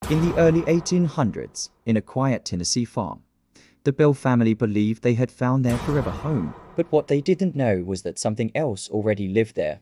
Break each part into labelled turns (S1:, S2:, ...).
S1: In the early 1800s, in a quiet Tennessee farm, the Bell family believed they had found their forever home. But what they didn't know was that something else already lived there,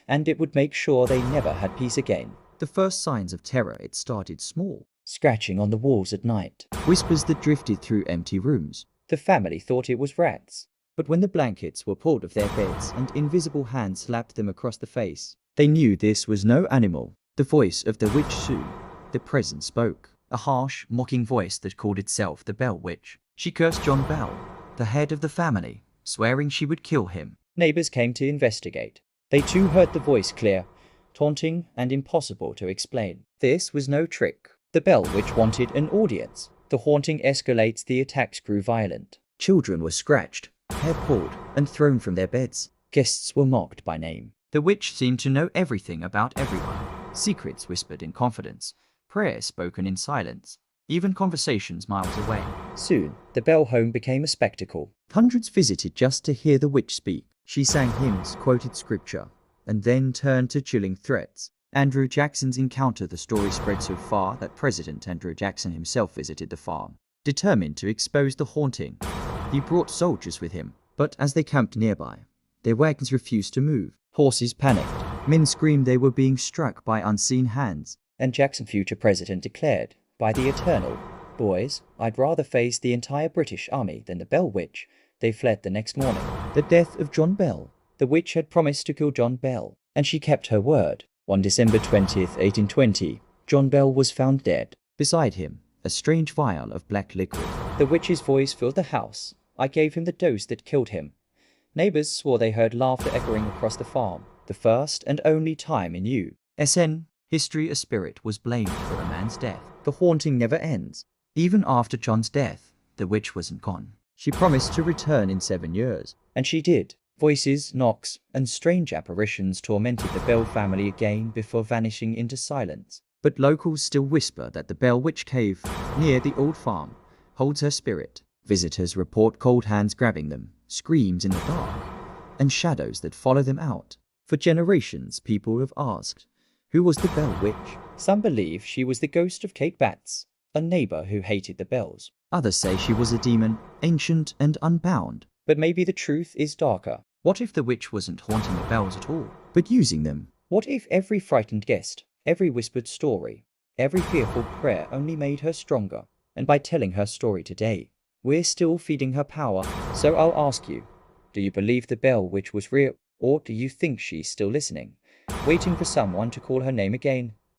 S1: and it would make sure they never had peace again. The first signs of terror, it started small. Scratching on the walls at night, whispers that drifted through empty rooms. The family thought it was rats. But when the blankets were pulled off their beds and invisible hands slapped them across the face, they knew this was no animal. The voice of the witch soon. The presence spoke, a harsh, mocking voice that called itself the Bell Witch. She cursed John Bell, the head of the family, swearing she would kill him. Neighbors came to investigate. They too heard the voice clear, taunting and impossible to explain. This was no trick. The Bell Witch wanted an audience. The haunting escalates, the attacks grew violent. Children were scratched, hair pulled, and thrown from their beds. Guests were mocked by name. The witch seemed to know everything about everyone. Secrets whispered in confidence, prayers spoken in silence, even conversations miles away. Soon, the Bell home became a spectacle. Hundreds visited just to hear the witch speak. She sang hymns, quoted scripture, and then turned to chilling threats. Andrew Jackson's encounter. The story spread so far that President Andrew Jackson himself visited the farm, determined to expose the haunting. He brought soldiers with him, but as they camped nearby, their wagons refused to move. Horses panicked. Men screamed they were being struck by unseen hands. And Jackson, future president, declared, "By the Eternal, boys, I'd rather face the entire British army than the Bell Witch." They fled the next morning. The death of John Bell. The witch had promised to kill John Bell, and she kept her word. On December 20th, 1820, John Bell was found dead. Beside him, a strange vial of black liquid. The witch's voice filled the house. "I gave him the dose that killed him." Neighbors swore they heard laughter echoing across the farm. The first and only time in U.S.N. history a spirit was blamed for a man's death. The haunting never ends. Even after John's death, the witch wasn't gone. She promised to return in 7 years. And she did. Voices, knocks, and strange apparitions tormented the Bell family again before vanishing into silence. But locals still whisper that the Bell Witch Cave, near the old farm, holds her spirit. Visitors report cold hands grabbing them, screams in the dark, and shadows that follow them out. For generations, people have asked, who was the Bell Witch? Some believe she was the ghost of Kate Batts, a neighbor who hated the Bells. Others say she was a demon, ancient and unbound. But maybe the truth is darker. What if the witch wasn't haunting the Bells at all, but using them? What if every frightened guest, every whispered story, every fearful prayer only made her stronger? And by telling her story today, we're still feeding her power. So I'll ask you, do you believe the Bell Witch was real, or do you think she's still listening, waiting for someone to call her name again?